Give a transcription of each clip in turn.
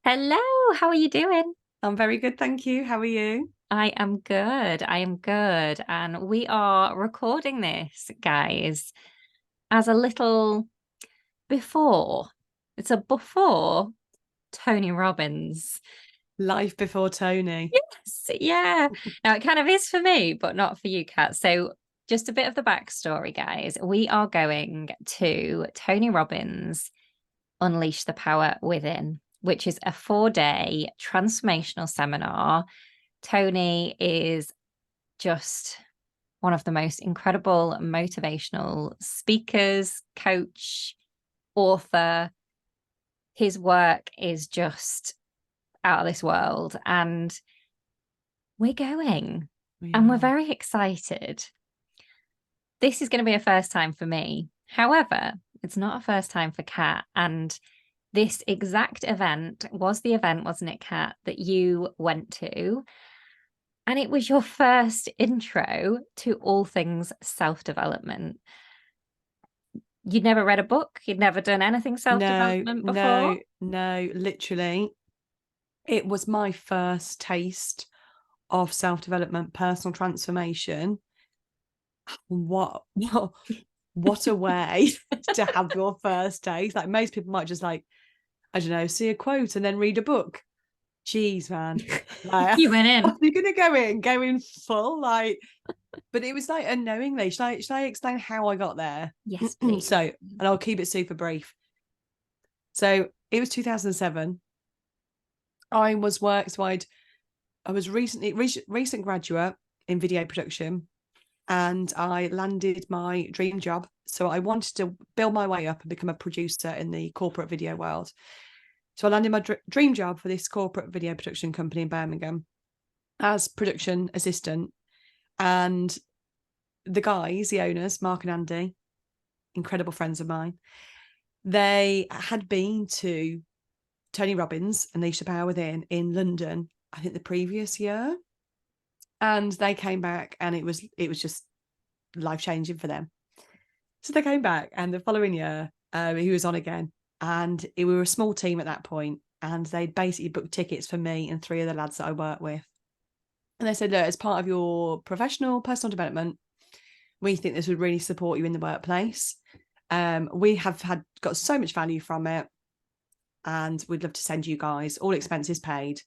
Hello, how are you doing? I'm very good, thank you. How are you? I am good. I am good. And we are recording this, guys, as a little before. It's a before Tony Robbins. Life before Tony. Yes, yeah. Now it kind of is for me, but not for you, Kat. So just a bit of the backstory, guys. We are going to Tony Robbins' Unleash the Power Within, which is a 4-day transformational seminar. Tony is just one of the most incredible motivational speakers, coach, author. His work is just out of this world. And we're going, We and we're are. very excited. This is going to be a first time for me. However, it's not a first time for Kat. And this exact event was the event, wasn't it, Kat, that you went to? And it was your first intro to all things self development. You'd never read a book, you'd never done anything self No, development before. no, no, literally. It was my first taste of self-development, personal transformation. What a way to have your first taste. Like most people might just like, I don't know, see a quote and then read a book. Jeez, man. Like, You went in. you're gonna go in full, like, but it was like unknowingly. Should I explain how I got there? Yes, So, please. and I'll keep it super brief. So it was 2007. I was work. So I was recent graduate in video production, and I landed my dream job. So I wanted to build my way up and become a producer in the corporate video world. So I landed my dream job for this corporate video production company in Birmingham as production assistant. And the guys, the owners, Mark and Andy, incredible friends of mine, they had been to Tony Robbins and Unleash the Power Within in London, I think the previous year. And they came back and it was just life changing for them. So they came back and the following year, he was on again. And we were a small team at that point, and they basically booked tickets for me and three of the lads that I work with. And they said, look, as part of your professional personal development, we think this would really support you in the workplace. We have got so much value from it, and we'd love to send you guys, all expenses paid.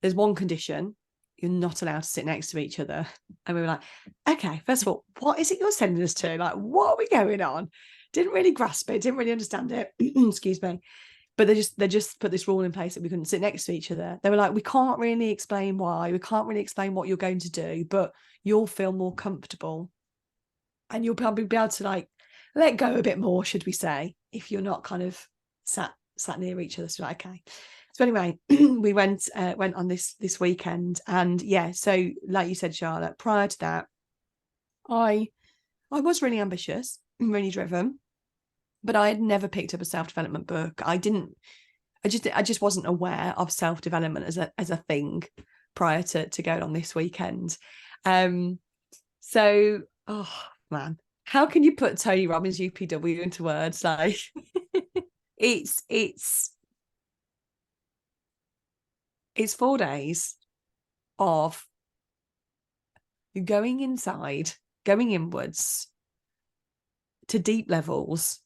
There's one condition: you're not allowed to sit next to each other. And we were like, okay, first of all, what is it you're sending us to? Like, what are we going on? Didn't really grasp it, didn't really understand it. Excuse me. But they just put this rule in place that we couldn't sit next to each other. They were like, we can't really explain why, we can't really explain what you're going to do, but you'll feel more comfortable and you'll probably be able to like let go a bit more, should we say, if you're not kind of sat near each other. So like, okay. So anyway, we went on this weekend, and yeah. So like you said, Charlotte, prior to that, I I was really ambitious, really driven, but I had never picked up a self development book. I didn't. I just wasn't aware of self development as a thing prior to going on this weekend. Um, so, oh man, how can you put Tony Robbins UPW into words? Like, it's it's 4 days of going inside, going inwards to deep levels,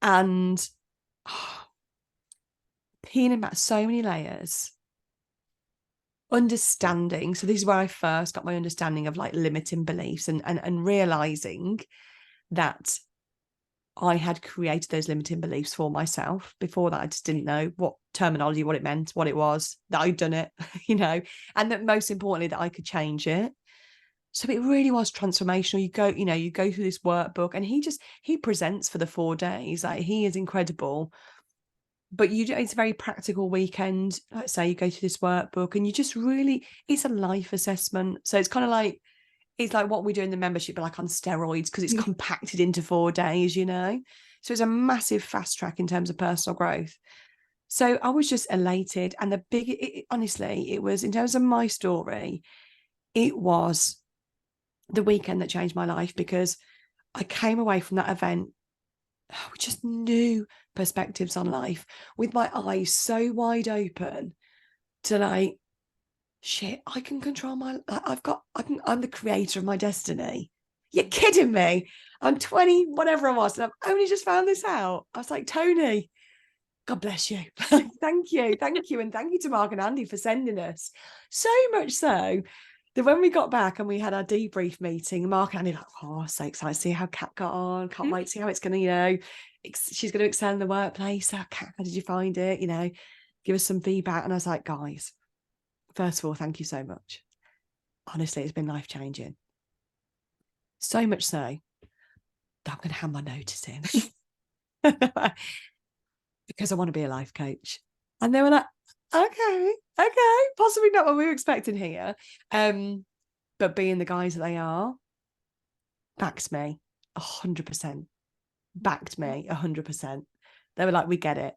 and peeling back so many layers, understanding. So this is where I first got my understanding of like limiting beliefs, and realizing that I had created those limiting beliefs for myself. Before that, I just didn't know what terminology, what it meant, what it was, that I'd done it, and that most importantly, that I could change it. So it really was transformational. You go through this workbook, and he presents for the 4 days. Like, he is incredible. But it's a very practical weekend. Like I say, you go through this workbook, and you just really, it's a life assessment. So it's like what we do in the membership, but like on steroids, because it's compacted into 4 days. So it's a massive fast track in terms of personal growth. So I was just elated. And honestly, it was, in terms of my story, it was the weekend that changed my life, because I came away from that event, we just knew perspectives on life, with my eyes so wide open to like, shit, I can control I'm the creator of my destiny. You're kidding me. I'm 20, whatever I was, and I've only just found this out. I was like, Tony, God bless you. Thank you. Thank you. And thank you to Mark and Andy for sending us. So much so that when we got back and we had our debrief meeting, Mark and Andy like, oh, so excited to see how Kat got on. Can't wait to see how it's going to, she's going to excel in the workplace. So, Kat, how did you find it? Give us some feedback. And I was like, guys, first of all, thank you so much. Honestly, it's been life-changing. So much so that I'm going to hand my notice in. Because I want to be a life coach. And they were like, okay, possibly not what we were expecting here. But being the guys that they are, backed me 100%. Backed me 100%. They were like, we get it.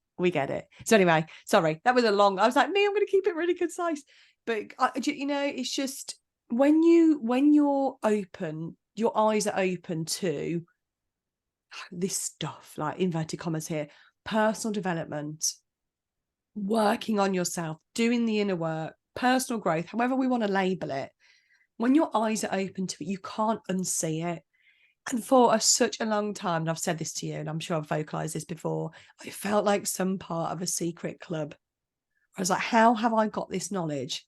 So anyway, sorry, that was a long, I was like, I'm going to keep it really concise. But, it's just when you're open, your eyes are open to this stuff, like inverted commas here, personal development, working on yourself, doing the inner work, personal growth, however we want to label it. When your eyes are open to it, you can't unsee it. And for such a long time, and I've said this to you, and I'm sure I've vocalized this before, I felt like some part of a secret club. I was like, how have I got this knowledge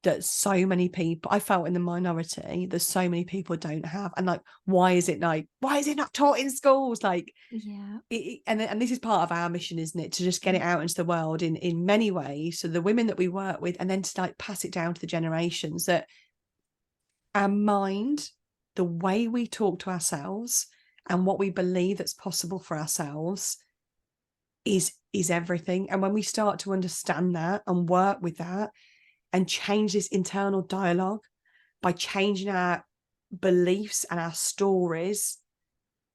that so many people, I felt in the minority, that so many people don't have? And like, why is it not taught in schools? Like, yeah. And this is part of our mission, isn't it? To just get it out into the world in many ways. So the women that we work with, and then to like pass it down to the generations, that our mind, the way we talk to ourselves and what we believe that's possible for ourselves is everything. And when we start to understand that and work with that and change this internal dialogue by changing our beliefs and our stories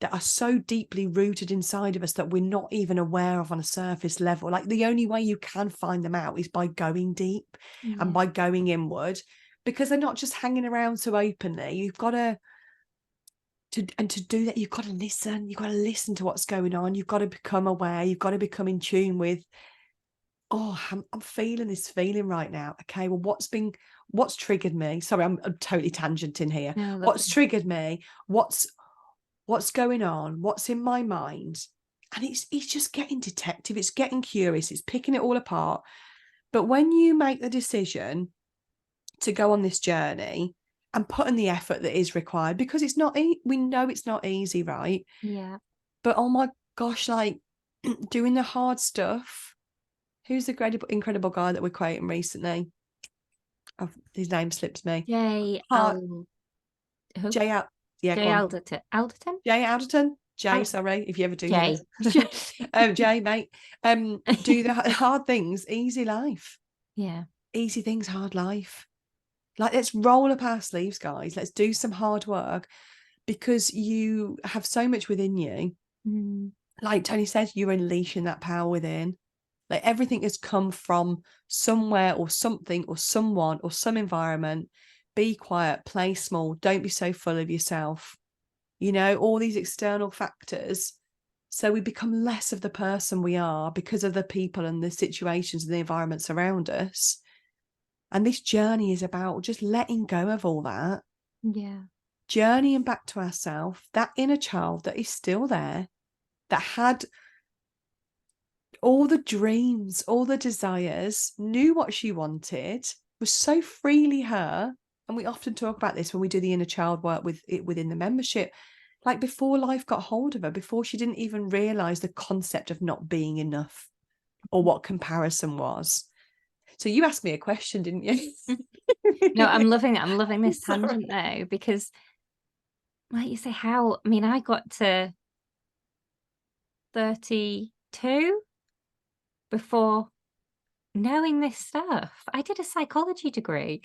that are so deeply rooted inside of us that we're not even aware of on a surface level. Like, the only way you can find them out is by going deep and by going inward, because they're not just hanging around so openly. You've got to do that, you've got to listen. You've got to listen to what's going on. You've got to become aware. You've got to become in tune with, I'm feeling this feeling right now. Okay, well, what's triggered me? Sorry, I'm totally tangenting here. No, what's triggered me? What's going on? What's in my mind? And it's just getting detective. It's getting curious. It's picking it all apart. But when you make the decision to go on this journey and put in the effort that is required, because it's not, we know it's not easy, right? Yeah. But oh my gosh, like doing the hard stuff. Who's the incredible guy that we're quoting recently? His name slips me. Jay Alderton. Jay Alderton. Jay, sorry, if you ever do hear. Jay, mate. Do the hard things, easy life. Yeah. Easy things, hard life. Like, let's roll up our sleeves, guys. Let's do some hard work, because you have so much within you. Like Tony said, you're unleashing that power within. Like, everything has come from somewhere or something or someone or some environment. Be quiet, play small, don't be so full of yourself. All these external factors. So we become less of the person we are because of the people and the situations and the environments around us. And this journey is about just letting go of all that. Yeah. Journeying back to ourselves, that inner child that is still there, that had all the dreams, all the desires, knew what she wanted, was so freely her. And we often talk about this when we do the inner child work within the membership. Like, before life got hold of her, before she didn't even realize the concept of not being enough or what comparison was. So you asked me a question, didn't you? No, I'm loving it. I'm loving this tangent though, because like you say, I got to 32 before knowing this stuff. I did a psychology degree.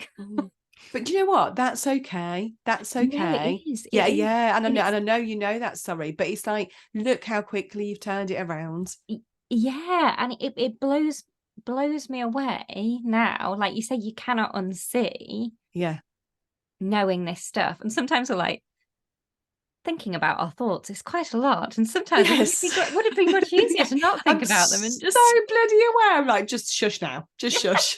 But do you know what? That's okay. That's okay. Yeah, it is. Yeah. And I know you know that, sorry. But it's like, look how quickly you've turned it around. Yeah. And it blows me away now. Like you say, you cannot unsee knowing this stuff. And sometimes we're like, thinking about our thoughts is quite a lot, and sometimes Yes. would it be much easier to not think I'm about them and just so bloody aware. I'm like, just shush now. Just shush.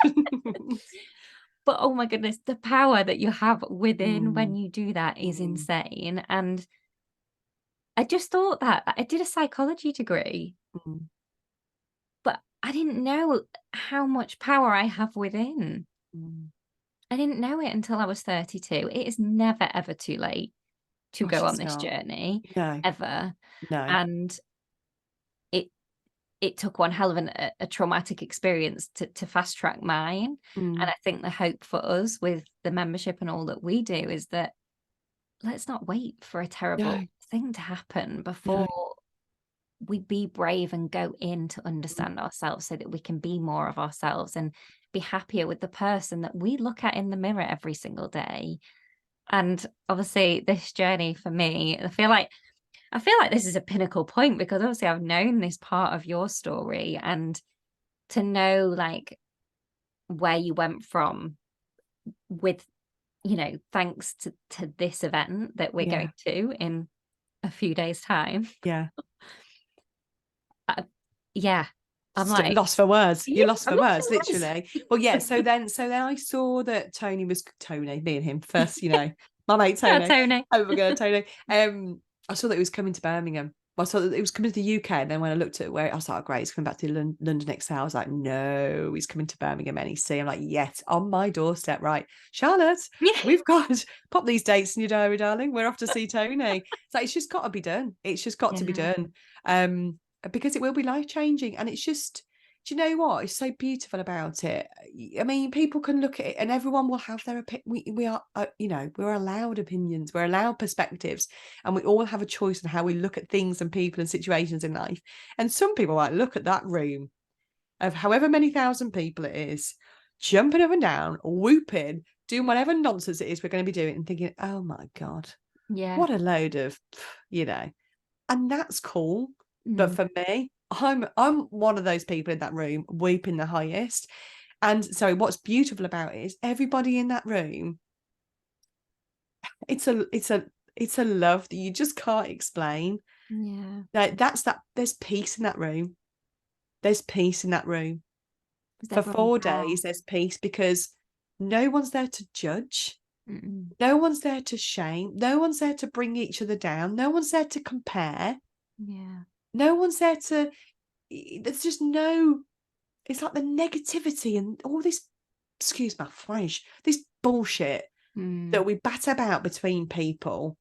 but oh my goodness, the power that you have within when Mm, you do that is mm, insane. And I just thought that I did a psychology degree, mm, but I didn't know how much power I have within. mm. I didn't know it until I was 32. It is never ever too late to Gosh, go on it's this not. journey, No, ever. no. And it it took one hell of a traumatic experience to fast track mine. And Mm, I think the hope for us with the membership and all that we do is that let's not wait for a no, terrible thing to happen no. before we be brave and go in to Mm, understand ourselves so that we can be more of ourselves and be happier with the person that we look at in the mirror every single day. And obviously this journey for me, I feel like this is a pinnacle point because obviously I've known this part of your story, and to know like where you went from with, thanks to this event that we're yeah, going to in a few days time. yeah. uh, yeah, I'm like, Lost for words. yeah, You're lost I'm for not words, surprised. literally. Well, yeah. So then I saw that Tony, me and him first. My mate Yeah, Tony. Tony. Oh my god, Tony. I saw that he was coming to Birmingham. I saw that it was coming to the UK, and then when I looked at where, I was like, oh, great, he's coming back to London Excel. I was like, no, he's coming to Birmingham NEC. I'm like, yes, on my doorstep, right, Charlotte. Yeah. We've got pop these dates in your diary, darling. We're off to see Tony. It's like it's just got to be done. It's just got to be Yeah. done. Because it will be life changing, and it's just. Do you know what is so beautiful about it? I mean, people can look at it, and everyone will have their opinion. We are, we're allowed opinions, we're allowed perspectives, and we all have a choice on how we look at things and people and situations in life. And some people might look at that room of however many thousand people it is, jumping up and down, whooping, doing whatever nonsense it is we're going to be doing, and thinking, "Oh my god, Yeah. what a load of," you know. And that's cool. But Mm. for me, I'm one of those people in that room weeping the highest. And so what's beautiful about it is everybody in that room, it's a love that you just can't explain. Yeah. Like there's peace in that room. There's peace in that room. 'Cause For everyone's 4 days, there's peace because no one's there to judge. there. Mm-mm. No one's there to shame. No one's there to bring each other down. No one's there to compare. Yeah. No one's there to, there's just no, it's like the negativity and all this, excuse my French, this bullshit that Mm. we bat about between people.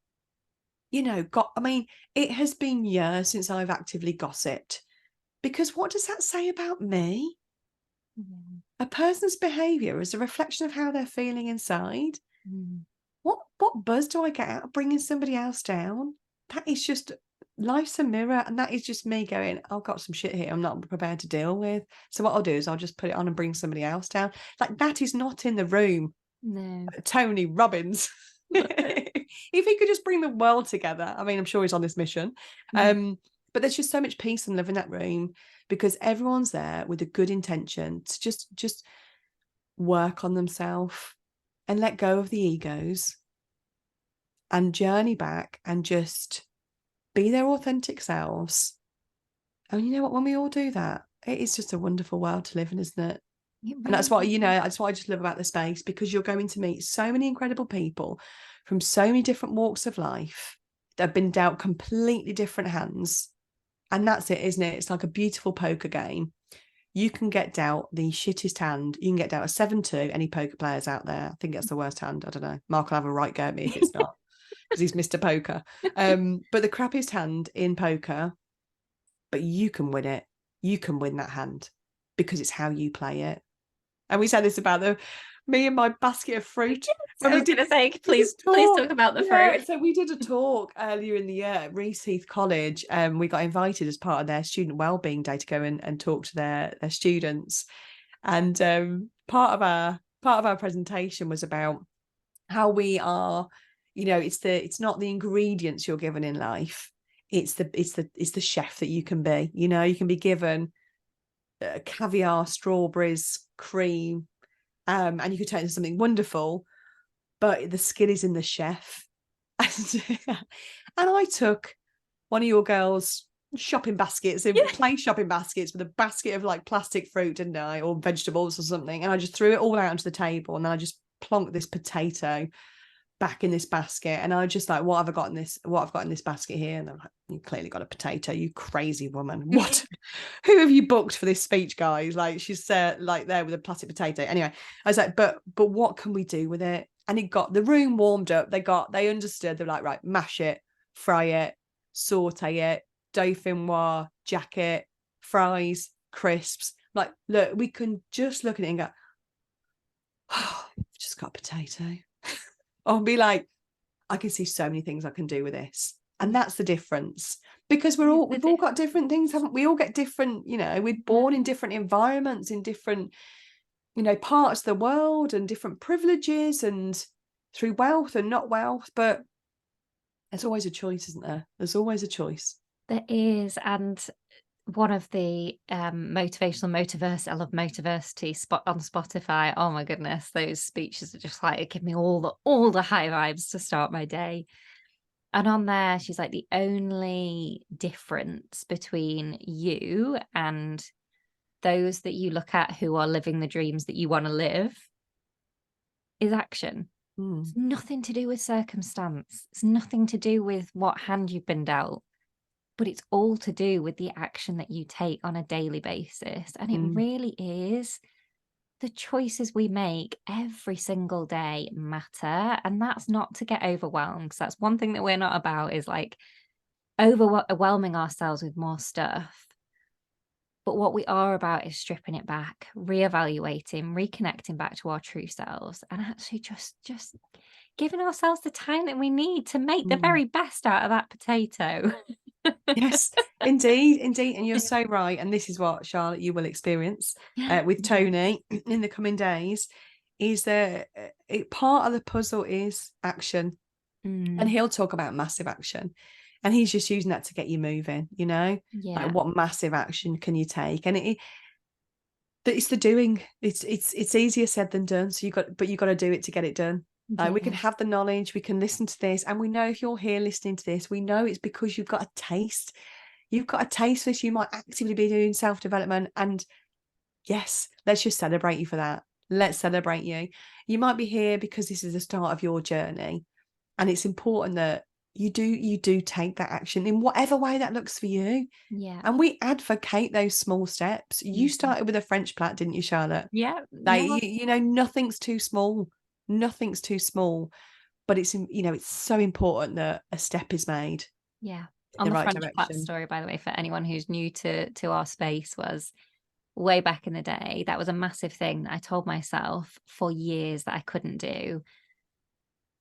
I mean, it has been years since I've actively gossiped, because what does that say about me? Yeah. A person's behaviour is a reflection of how they're feeling inside. Mm. What buzz do I get out of bringing somebody else down? That is just, life's a mirror, and that is just me going, I've got some shit here I'm not prepared to deal with. So what I'll do is I'll just put it on and bring somebody else down. Like, that is not in the room. No. Tony Robbins. If he could just bring the world together, I mean, I'm sure he's on this mission. Mm. But there's just so much peace and love in that room because everyone's there with a good intention to just work on themselves and let go of the egos and journey back and just be their authentic selves. And you know what? When we all do that, it is just a wonderful world to live in, isn't it? It And that's really what, is. that's what I just love about the space, because you're going to meet so many incredible people from so many different walks of life that have been dealt completely different hands. And that's it, isn't it? It's like a beautiful poker game. You can get dealt the shittest hand. You can get dealt a 7-2. Any poker players out there? I think that's the worst hand. I don't know. Mark will have a right go at me if it's not, because he's Mr. Poker. But the crappiest hand in poker, but you can win it. You can win that hand because it's how you play it. And we said this about me and my basket of fruit. I was going to say, We did please talk about the yeah, fruit. so we did a talk earlier in the year at Reese Heath College. We got invited as part of their student wellbeing day to go and talk to their students. And part of our presentation was about how we are, it's not the ingredients you're given in life. It's the chef that you can be. You can be given caviar, strawberries, cream, and you could turn it into something wonderful, but the skill is in the chef. And I took one of your girls' shopping baskets, play shopping baskets with a basket of like plastic fruit, didn't I, or vegetables or something, and I just threw it all out onto the table, and then I just plonked this potato back in this basket, and I was just like, what have I got in this basket here? And they're like, you clearly got a potato, you crazy woman. What? Who have you booked for this speech, guys? Like, she's like there with a plastic potato. Anyway, I was like, but what can we do with it? And it got the room warmed up. They understood. They're like, right, mash it, fry it, saute it, dauphinoise, jacket, fries, crisps. Like, look, we can just look at it and go, oh, I've just got a potato. I'll be like, I can see so many things I can do with this. And that's the difference, because we've all got different things, haven't we? All get different, we're born in different environments, in different, parts of the world, and different privileges, and through wealth and not wealth. But there's always a choice, isn't there? There's always a choice. There is. And one of the motivational Motiverse, I love Motiversity spot on Spotify. Oh my goodness, those speeches are just like, it give me all the high vibes to start my day. And on there, she's like, the only difference between you and those that you look at who are living the dreams that you want to live is action. It's nothing to do with circumstance. It's nothing to do with what hand you've been dealt. But it's all to do with the action that you take on a daily basis. And it really is. The choices we make every single day matter. And that's not to get overwhelmed, because that's one thing that we're not about, is like overwhelming ourselves with more stuff. But what we are about is stripping it back, reevaluating, reconnecting back to our true selves, and actually just giving ourselves the time that we need to make the very best out of that potato. Yes, indeed. And you're so right. And this is what, Charlotte, you will experience with Tony in the coming days, is that part of the puzzle is action. And he'll talk about massive action. And he's just using that to get you moving, like, what massive action can you take? And it's the doing. It's easier said than done. So you got to do it to get it done. We can have the knowledge, we can listen to this, and we know if you're here listening to this, we know it's because you've got a taste. You've got a taste for this. You might actively be doing self-development, and yes, let's just celebrate you for that. Let's celebrate you. You might be here because this is the start of your journey, and it's important that you do take that action in whatever way that looks for you. Yeah. And we advocate those small steps. You started with a French plait, didn't you, Charlotte? Yeah. Like, nothing's too small. Nothing's too small, but it's so important that a step is made. Yeah. On the right French plait story, by the way, for anyone who's new to our space, was way back in the day, that was a massive thing that I told myself for years that I couldn't do.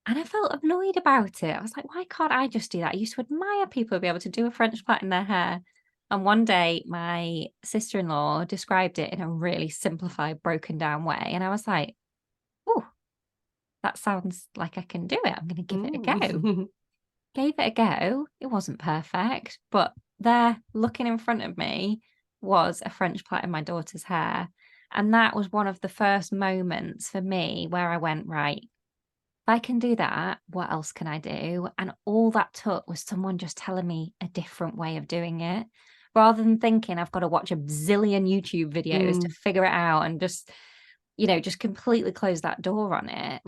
And I felt annoyed about it. I was like, why can't I just do that? I used to admire people be able to do a French plait in their hair. And one day my sister-in-law described it in a really simplified, broken down way. And I was like, oh, that sounds like I can do it. I'm going to give it a go. Gave it a go. It wasn't perfect, but there, looking in front of me, was a French plait in my daughter's hair. And that was one of the first moments for me where I went, right, if I can do that, what else can I do? And all that took was someone just telling me a different way of doing it, rather than thinking I've got to watch a zillion YouTube videos to figure it out and just completely close that door on it.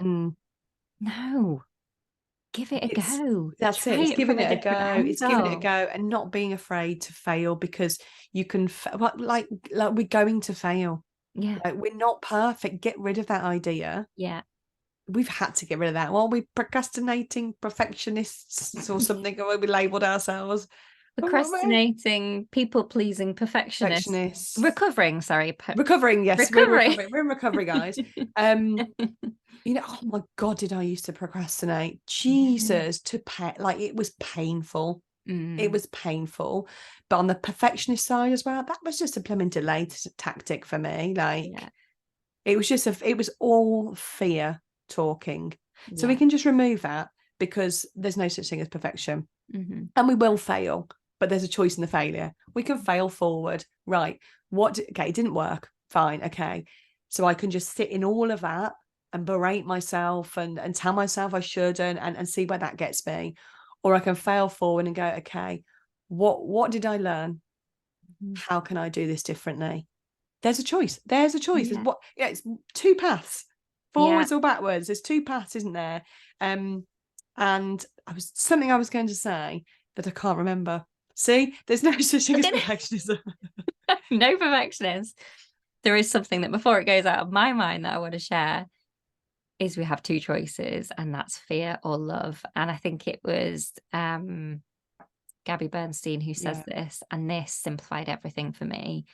No, give it a go. That's it. It's giving it a go. It's giving it a go, and not being afraid to fail, because you can, like we're going to fail. Yeah. Like, we're not perfect. Get rid of that idea. Yeah. We've had to get rid of that. Well, we're procrastinating perfectionists or something, or we labelled ourselves. Procrastinating, people-pleasing perfectionists. Recovering, sorry. Recovering, yes. We're in recovery, guys. Oh my God, did I used to procrastinate? Jesus, like, it was painful. It was painful. But on the perfectionist side as well, that was just a blooming delay tactic for me. Like, it was all fear talking. So we can just remove that, because there's no such thing as perfection. And we will fail, but there's a choice in the failure. We can fail forward. Right. Okay, it didn't work. Fine. Okay. So I can just sit in all of that and berate myself and tell myself I shouldn't, and see where that gets me. or I can fail forward and go, okay, what did I learn? How can I do this differently? There's a choice. There's Yeah. It's two paths, Yeah. forwards or backwards. There's two paths, isn't there? And I was going to say, but I can't remember. See, there's no such thing as perfectionism. No perfectionist. There is something that before it goes out of my mind that I want to share is we have two choices, and that's fear or love. And I think it was Gabby Bernstein who says this, and this simplified everything for me.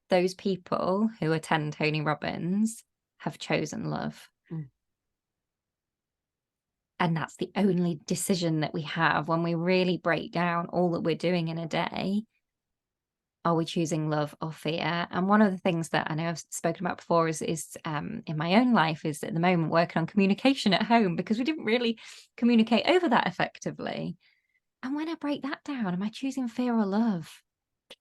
Those people who attend Tony Robbins have chosen love. And that's the only decision that we have when we really break down all that we're doing in a day. Are we choosing love or fear? And one of the things that I know I've spoken about before is in my own life is at the moment working on communication at home, because we didn't really communicate over that effectively. And when I break that down, am I choosing fear or love?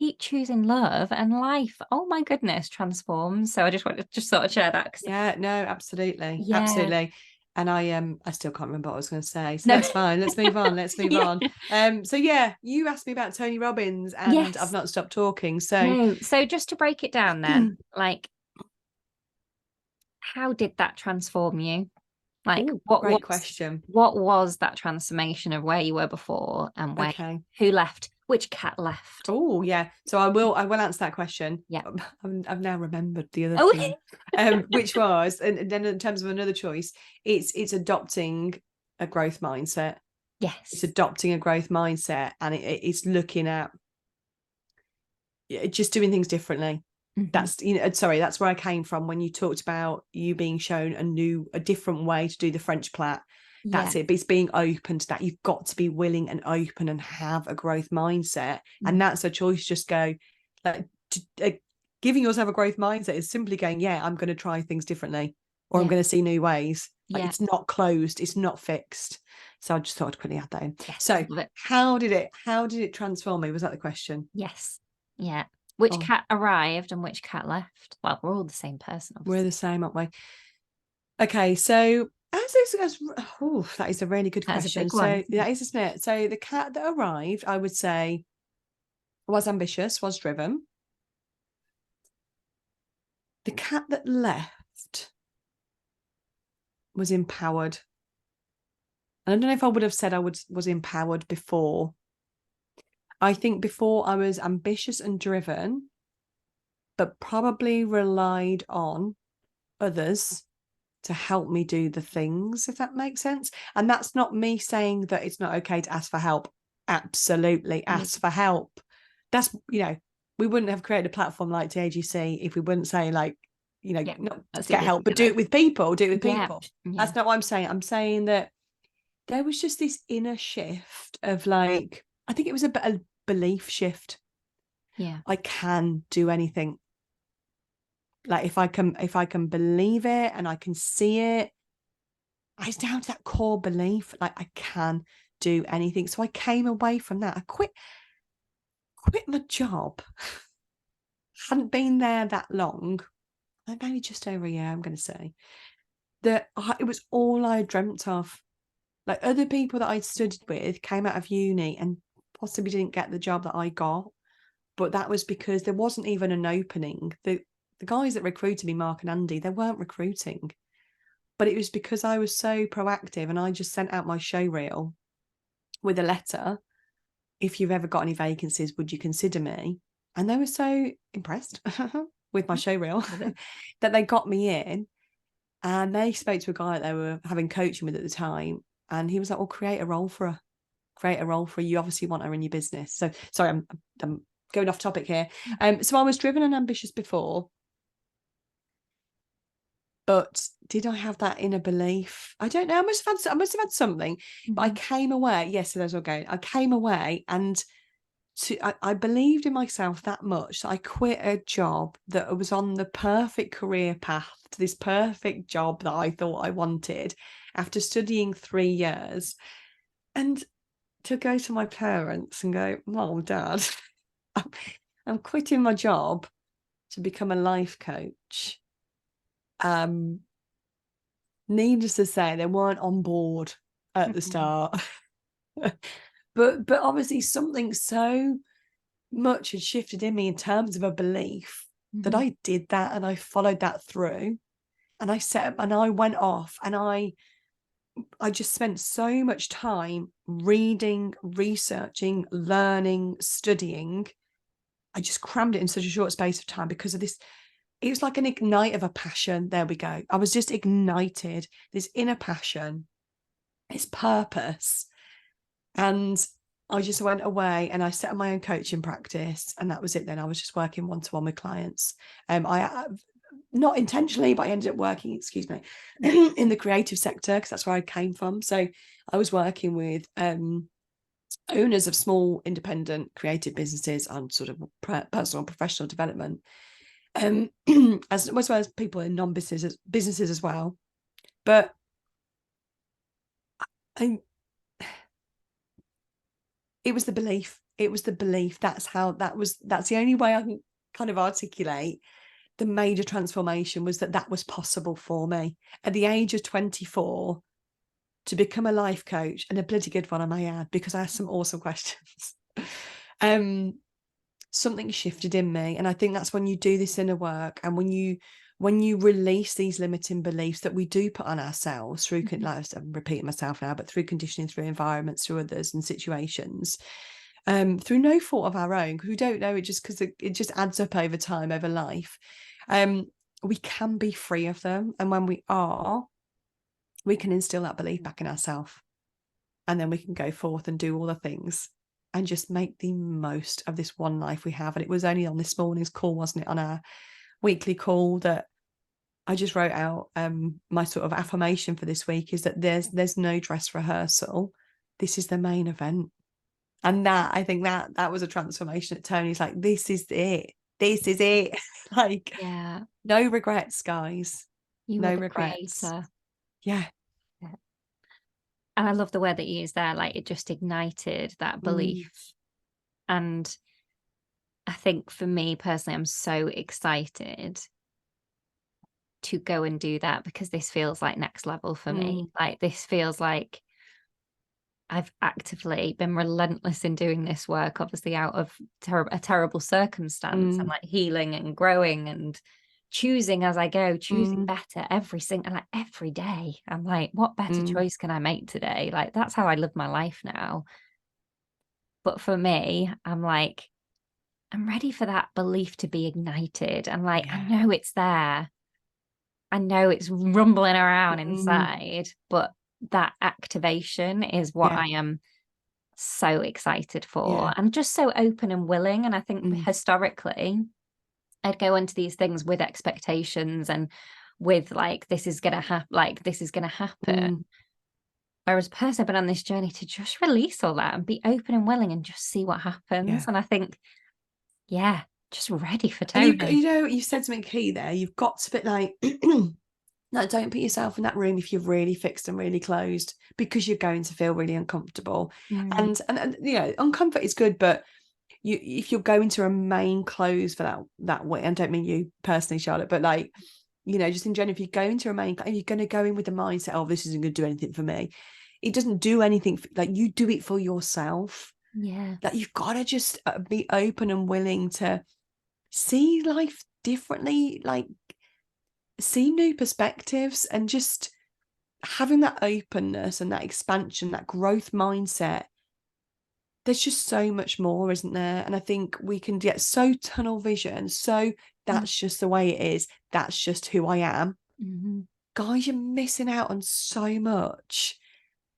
Keep choosing love, and life, oh my goodness, transforms. So I just wanted to just sort of share that. Yeah, no, absolutely. Yeah. Absolutely. And I still can't remember what I was going to say. So that's fine. Let's move on. Let's move on. So yeah, you asked me about Tony Robbins, and I've not stopped talking. So so just to break it down then, like, how did that transform you? Like, great question. What was that transformation of where you were before and where who left? Which cat left? Oh yeah. So I will answer that question. Yeah. I've now remembered the other thing, which was, and then in terms of another choice, it's adopting a growth mindset. Yes. It's adopting a growth mindset, and it's looking at just doing things differently. That's that's where I came from when you talked about you being shown a different way to do the French plat. That's it. But it's being open to that. You've got to be willing and open and have a growth mindset. And that's a choice. Just go, like, giving yourself a growth mindset is simply going, yeah, I'm going to try things differently, or I'm going to see new ways. Like, it's not closed. It's not fixed. So I just thought I'd quickly add that in. Yes, so how did it transform me? Was that the question? Yes. Yeah. Which cat arrived and which cat left? Well, we're all the same person. Obviously. We're the same, aren't we? Okay, so that is a really good question. So that is, isn't it? So the cat that arrived, I would say, was ambitious, was driven. The cat that left was empowered. And I don't know if I would have said I was empowered before. I think before I was ambitious and driven, but probably relied on others to help me do the things, if that makes sense. And that's not me saying that it's not okay to ask for help. Absolutely ask for help. That's, we wouldn't have created a platform like TAGC if we wouldn't say, like, not to get help, but do it with people. That's not what I'm saying. I'm saying that there was just this inner shift of, like, I think it was a belief shift. Yeah. I can do anything. Like, if I can believe it and I can see it, it's down to that core belief. Like, I can do anything. So I came away from that. I quit my job. Hadn't been there that long. Maybe just over a year, I'm going to say. That it was all I dreamt of. Like, other people that I'd studied with came out of uni and possibly didn't get the job that I got. But that was because there wasn't even an opening. The guys that recruited me, Mark and Andy, they weren't recruiting. But it was because I was so proactive, and I just sent out my show reel with a letter. If you've ever got any vacancies, would you consider me? And they were so impressed with my show reel that they got me in. And they spoke to a guy that they were having coaching with at the time. And he was like, "Well, create a role for her. Create a role for her. You obviously want her in your business." So, sorry, I'm going off topic here. So I was driven and ambitious before. But did I have that inner belief? I don't know. I must have had something. But I came away. Yes, so that's all going. I came away, and I believed in myself that much that I quit a job that was on the perfect career path to this perfect job that I thought I wanted after studying 3 years, and to go to my parents and go, "Mom, Dad, I'm quitting my job to become a life coach." Needless to say, they weren't on board at the start. but obviously something so much had shifted in me in terms of a belief that I did that, and I followed that through, and I set up and I went off, and I just spent so much time reading, researching, learning, studying. I just crammed it in such a short space of time because of this. It was like an ignite of a passion. There we go. I was just ignited, this inner passion, this purpose. And I just went away and I set up my own coaching practice. And that was it then. I was just working one-to-one with clients. I not intentionally, but I ended up working, in the creative sector because that's where I came from. So I was working with owners of small independent creative businesses on sort of personal and professional development, as well as people in businesses as well. But it was the belief. That's the only way I can kind of articulate the major transformation, was that was possible for me at the age of 24 to become a life coach, and a bloody good one, I may add, because I asked some awesome questions. Something shifted in me, and I think that's when you do this inner work, and when you release these limiting beliefs that we do put on ourselves through, like I'm repeating myself now, but through conditioning, through environments, through others and situations, through no fault of our own, because we don't know it, just because it just adds up over time, over life. We can be free of them, and when we are, we can instill that belief back in ourselves, and then we can go forth and do all the things and just make the most of this one life we have. And it was only on this morning's call, wasn't it, on our weekly call, that I just wrote out my sort of affirmation for this week is that there's no dress rehearsal. This is the main event. And that, I think that was a transformation at Tony's, like, this is it. Like, Yeah. no regrets, guys. You No were the regrets. creator. Yeah. And I love the word that you used there, like it just ignited that belief. And I think for me personally, I'm so excited to go and do that, because this feels like next level for me. Like, this feels like I've actively been relentless in doing this work, obviously out of a terrible circumstance, and like healing and growing and choosing as I go, choosing better every day. I'm like, what better choice can I make today? Like, that's how I live my life now. But for me, I'm like, I'm ready for that belief to be ignited. And like, I know it's there. I know it's rumbling around inside, but that activation is what I am so excited for, and just so open and willing. And I think historically, I'd go into these things with expectations and with like, this is gonna happen. Whereas personally, I've been on this journey to just release all that and be open and willing and just see what happens. And I think, just ready for Tony. And you said something key there. You've got to be like, no, don't put yourself in that room if you're really fixed and really closed, because you're going to feel really uncomfortable. And uncomfort is good, but if you're going to remain closed for that way, and I don't mean you personally, Charlotte, but like, just in general, if you're going to remain, and you're going to go in with the mindset, oh, this isn't going to do anything for me, it doesn't do anything. Like, you do it for yourself. That you've got to just be open and willing to see life differently, like see new perspectives, and just having that openness and that expansion, that growth mindset. There's just so much more, isn't there? And I think we can get so tunnel vision. So that's just the way it is. That's just who I am. Guys, you're missing out on so much.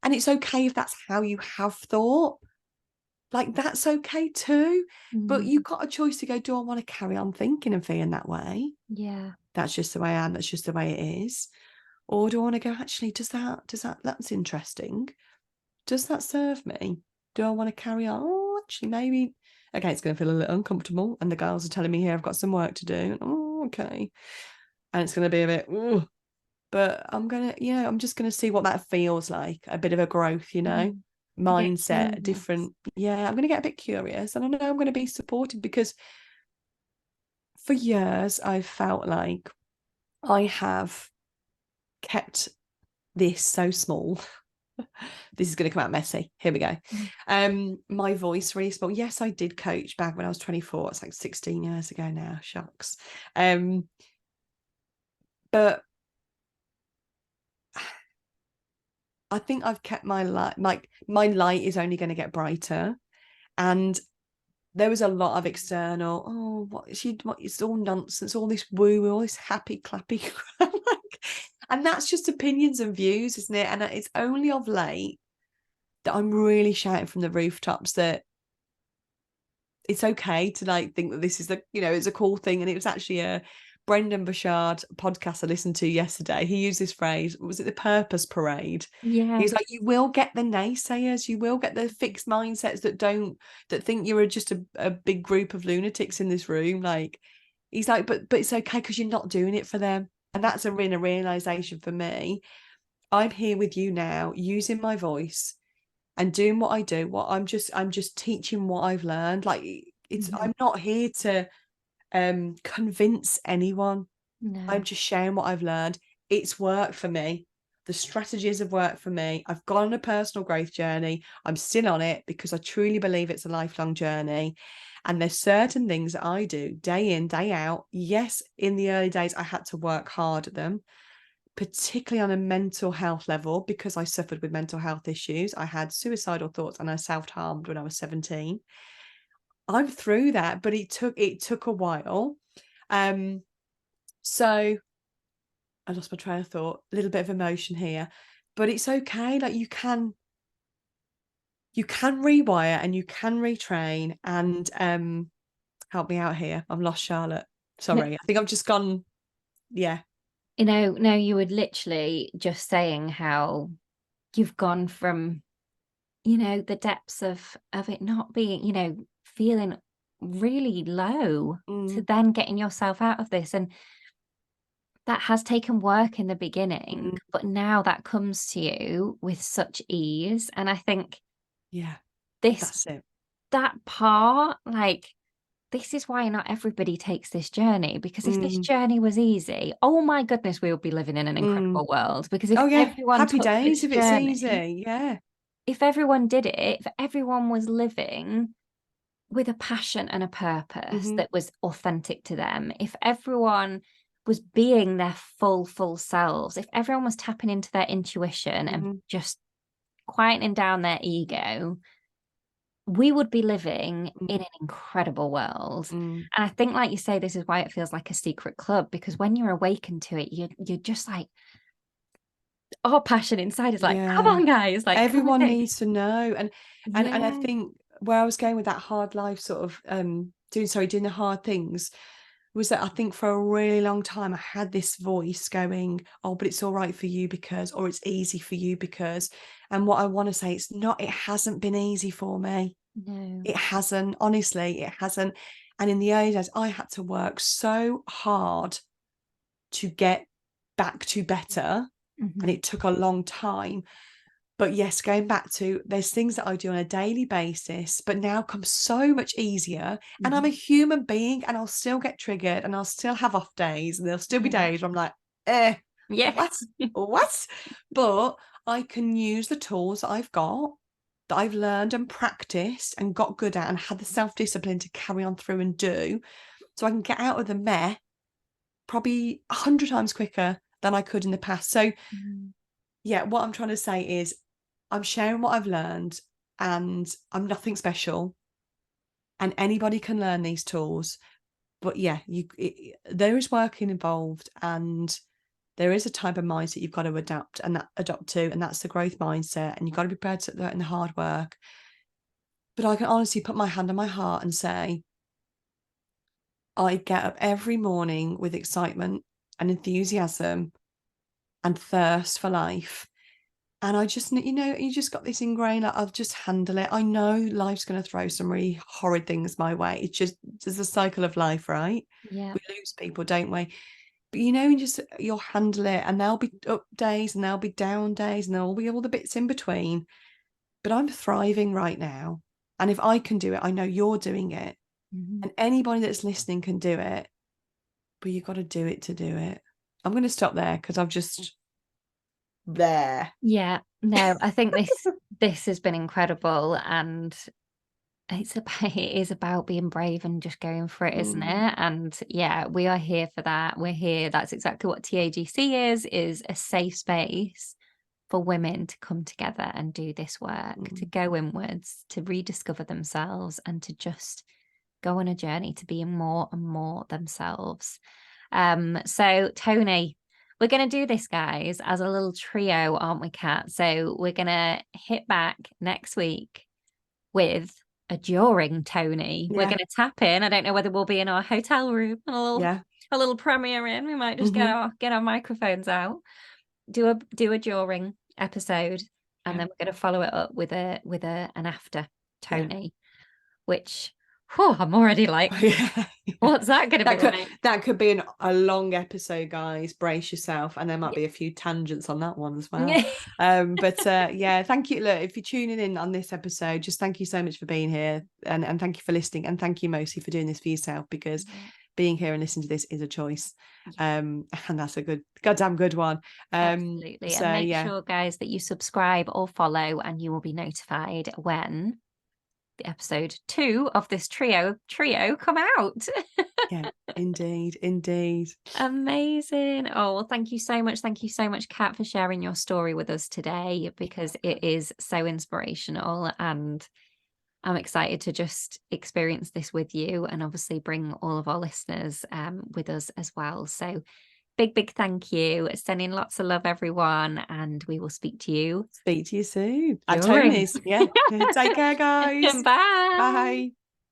And it's okay if that's how you have thought. Like, that's okay too. But you've got a choice to go, do I want to carry on thinking and feeling that way? Yeah. That's just the way I am. That's just the way it is. Or do I want to go, actually, that's interesting. Does that serve me? Do I want to carry on? Oh, actually, maybe. Okay, it's going to feel a little uncomfortable. And the girls are telling me here I've got some work to do. Oh, okay. And it's going to be a bit, but I'm just going to see what that feels like. A bit of a growth, mindset, different. Yeah, I'm going to get a bit curious, and I know I'm going to be supported, because for years I've felt like I have kept this so small. This is going to come out messy. Here we go. My voice really spoke. Yes, I did coach back when I was 24. It's like 16 years ago now. Shucks. But I think I've kept my light. My light is only going to get brighter. And there was a lot of external, it's all nonsense, all this woo, all this happy clappy. And that's just opinions and views, isn't it? And it's only of late that I'm really shouting from the rooftops that it's okay to like think that this is it's a cool thing. And it was actually a Brendan Burchard podcast I listened to yesterday. He used this phrase, was it the purpose parade? Yeah. He was like, you will get the naysayers, you will get the fixed mindsets that think you're just a big group of lunatics in this room. Like, he's like, but it's okay because you're not doing it for them. And that's a realization for me. I'm here with you now, using my voice and doing what I do. I'm just teaching what I've learned. Like, I'm not here to convince anyone. No. I'm just sharing what I've learned. It's worked for me. The strategies have worked for me. I've gone on a personal growth journey. I'm still on it because I truly believe it's a lifelong journey. And there's certain things that I do day in, day out. Yes, in the early days, I had to work hard at them, particularly on a mental health level, because I suffered with mental health issues. I had suicidal thoughts and I self-harmed when I was 17. I'm through that, but it took a while. So I lost my train of thought, a little bit of emotion here, but it's okay. Like, you can rewire and you can retrain. And help me out here. I've lost Charlotte. Sorry. I think I've just gone. Yeah. No, you were literally just saying how you've gone from, the depths of it not being, feeling really low to then getting yourself out of this. And that has taken work in the beginning, but now that comes to you with such ease. And I think that's it. That part, like, this is why not everybody takes this journey, because if this journey was easy, oh my goodness, we would be living in an incredible world. Because if everyone happy took days this if journey, it's easy, if everyone did it, if everyone was living with a passion and a purpose that was authentic to them, if everyone was being their full selves, if everyone was tapping into their intuition and just quietening down their ego, we would be living in an incredible world. And I think, like you say, this is why it feels like a secret club, because when you're awakened to it, you're just like, our passion inside is like, come on, guys, like, everyone needs to know. And I think where I was going with that hard life sort of doing the hard things was that I think for a really long time I had this voice going, oh, but it's all right for you because, or it's easy for you because. And what I want to say, it hasn't been easy for me. No. It hasn't. Honestly, it hasn't. And in the early days, I had to work so hard to get back to better. And it took a long time. But yes, going back to, there's things that I do on a daily basis, but now comes so much easier. And I'm a human being and I'll still get triggered and I'll still have off days. And there'll still be days where I'm like, what? But I can use the tools that I've got, that I've learned and practiced and got good at and had the self-discipline to carry on through and do. So I can get out of the meh probably 100 times quicker than I could in the past. So yeah, what I'm trying to say is I'm sharing what I've learned and I'm nothing special and anybody can learn these tools. But yeah, there is working involved and there is a type of mindset you've got to adopt to, and that's the growth mindset. And you've got to be prepared to put that in the hard work. But I can honestly put my hand on my heart and say, I get up every morning with excitement and enthusiasm and thirst for life. And I just, you just got this ingrained, like, I'll just handle it. I know life's going to throw some really horrid things my way. There's a cycle of life, right? Yeah. We lose people, don't we? But you'll handle it, and there'll be up days and there'll be down days and there'll be all the bits in between. But I'm thriving right now. And if I can do it, I know you're doing it. And anybody that's listening can do it. But you've got to do it to do it. I'm going to stop there because I've just there. Yeah, no, I think this has been incredible, and it is about being brave and just going for it, isn't it? And yeah, we are here for that. We're here. That's exactly what TAGC is a safe space for women to come together and do this work, to go inwards, to rediscover themselves, and to go on a journey to being more and more themselves. So Tony, we're going to do this, guys, as a little trio, aren't we, Kat? So we're going to hit back next week with a during Tony. We're going to tap in. I don't know whether we'll be in our hotel room, a little premiere in. We might just get our microphones out, do a during episode, and then we're going to follow it up with an after Tony, which I'm already like, what's that going to be like? That could be a long episode, guys. Brace yourself, and there might be a few tangents on that one as well. Yeah, thank you. Look, if you're tuning in on this episode, just thank you so much for being here, and thank you for listening, and thank you mostly for doing this for yourself, because being here and listening to this is a choice. And that's a goddamn good one. Absolutely. So, and make sure, guys, that you subscribe or follow, and you will be notified when the episode 2 of this trio come out. Yeah, indeed. Amazing. Oh, well, thank you so much, Kat, for sharing your story with us today, because it is so inspirational, and I'm excited to just experience this with you, and obviously bring all of our listeners with us as well. So big thank you. Sending lots of love, everyone, and we will speak to you soon at Tony's. Yeah. Take care, guys. Bye. Bye.